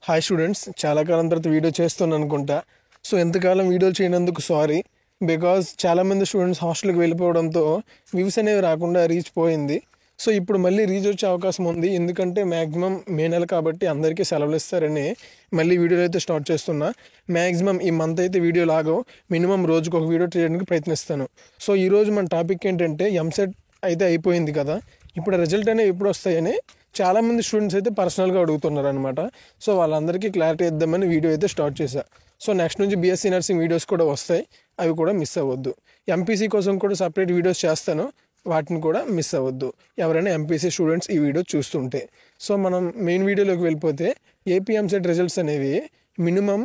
Hi students, చాలా కాలం తర్వాత video చేస్తున్నాను అనుకుంటా. సో ఎంతకాలం వీడియోలు చేయనందుకు సారీ. బికాజ్ చాలామంది స్టూడెంట్స్ హాస్టల్కి వెళ్ళిపోవడంతో వ్యూస్ అనేవి రాకుండా రీచ్ పోయింది. సో ఇప్పుడు మళ్ళీ రీచ్ వచ్చే అవకాశం ఉంది. ఎందుకంటే మ్యాక్సిమం మే నెల కాబట్టి అందరికీ సెలవులు ఇస్తారని మళ్ళీ వీడియోలు అయితే స్టార్ట్ చేస్తున్నా. మ్యాక్సిమం ఈ మంత్ అయితే వీడియో లాగో మినిమం రోజుకు ఒక వీడియో చేయడానికి ప్రయత్నిస్తాను. సో ఈరోజు మన టాపిక్ ఏంటంటే ఎంసెట్ అయితే అయిపోయింది కదా, ఇప్పుడు రిజల్ట్ అనేవి ఎప్పుడు వస్తాయని చాలామంది స్టూడెంట్స్ అయితే పర్సనల్గా అడుగుతున్నారు అనమాట. సో వాళ్ళందరికీ క్లారిటీ ఇద్దామని వీడియో అయితే స్టార్ట్ చేశా. సో నెక్స్ట్ నుంచి బీఎస్సీ నర్సింగ్ వీడియోస్ కూడా వస్తాయి, అవి కూడా మిస్ అవ్వద్దు. ఎంపీసీ కోసం కూడా సపరేట్ వీడియోస్ చేస్తాను, వాటిని కూడా మిస్ అవ్వద్దు ఎవరైనా ఎంపీసీ స్టూడెంట్స్ ఈ వీడియో చూస్తుంటే. సో మనం మెయిన్ వీడియోలోకి వెళ్ళిపోతే ఏపీ ఎంసెట్ రిజల్ట్స్ అనేవి మినిమం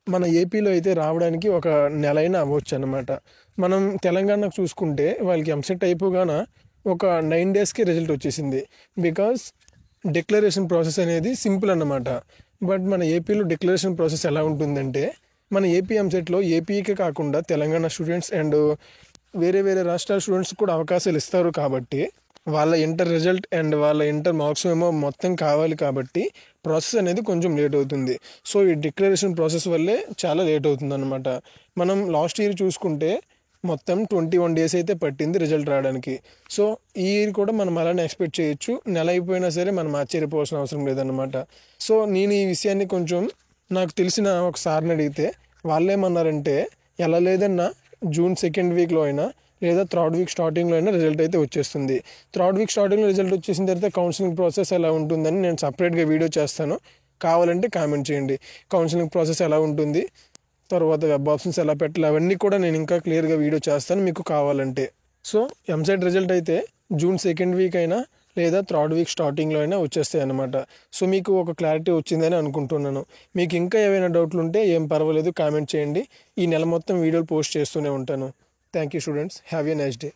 మన ఏపీలో అయితే రావడానికి ఒక నెల అయినా అవ్వచ్చు అనమాట. మనం తెలంగాణకు చూసుకుంటే వాళ్ళకి ఎంసెట్ అయిపోగానే ఒక 9 డేస్కి రిజల్ట్ వచ్చేసింది. బికాస్ డిక్లరేషన్ ప్రాసెస్ అనేది సింపుల్ అన్నమాట. బట్ మన ఏపీలో డిక్లరేషన్ ప్రాసెస్ ఎలా ఉంటుందంటే, మన ఏపీ ఎంసెట్లో ఏపీకే కాకుండా తెలంగాణ స్టూడెంట్స్ అండ్ వేరే వేరే రాష్ట్రాల స్టూడెంట్స్ కూడా అవకాశాలు ఇస్తారు కాబట్టి వాళ్ళ ఇంటర్ రిజల్ట్ అండ్ వాళ్ళ ఇంటర్ మార్క్స్ ఏమో మొత్తం కావాలి కాబట్టి ప్రాసెస్ అనేది కొంచెం లేట్ అవుతుంది. సో ఈ డిక్లరేషన్ ప్రాసెస్ వల్లే చాలా లేట్ అవుతుంది అనమాట. మనం లాస్ట్ ఇయర్ చూసుకుంటే మొత్తం 21 డేస్ అయితే పట్టింది రిజల్ట్ రావడానికి. సో ఈ ఇయర్ కూడా మనం అలానే ఎక్స్పెక్ట్ చేయొచ్చు. నెల అయిపోయినా సరే మనం ఆశ్చర్యపోవాల్సిన అవసరం లేదన్నమాట. సో నేను ఈ విషయాన్ని కొంచెం నాకు తెలిసిన ఒక సార్ని అడిగితే వాళ్ళేమన్నారంటే, ఎలా లేదన్నా జూన్ 2nd వీక్లో అయినా లేదా 3rd వీక్ స్టార్టింగ్లో అయినా రిజల్ట్ అయితే వచ్చేస్తుంది. 3rd వీక్ స్టార్టింగ్లో రిజల్ట్ వచ్చేసిన తర్వాత కౌన్సిలింగ్ ప్రాసెస్ ఎలా ఉంటుందని నేను సపరేట్గా వీడియో చేస్తాను, కావాలంటే కామెంట్ చేయండి. కౌన్సిలింగ్ ప్రాసెస్ ఎలా ఉంటుంది, తర్వాత వెబ్ ఆప్షన్స్ ఎలా పెట్టాలి, అవన్నీ కూడా నేను ఇంకా క్లియర్గా వీడియో చేస్తాను మీకు కావాలంటే. సో ఎంసెట్ రిజల్ట్ అయితే జూన్ 2nd వీక్ అయినా లేదా 3rd వీక్ స్టార్టింగ్లో అయినా వచ్చేస్తాయి అన్నమాట. సో మీకు ఒక క్లారిటీ వచ్చిందని అనుకుంటున్నాను. మీకు ఇంకా ఏమైనా డౌట్లు ఉంటే ఏం పర్వాలేదు, కామెంట్ చేయండి. ఈ నెల మొత్తం వీడియోలు పోస్ట్ చేస్తూనే ఉంటాను. Thank you students, have a nice day.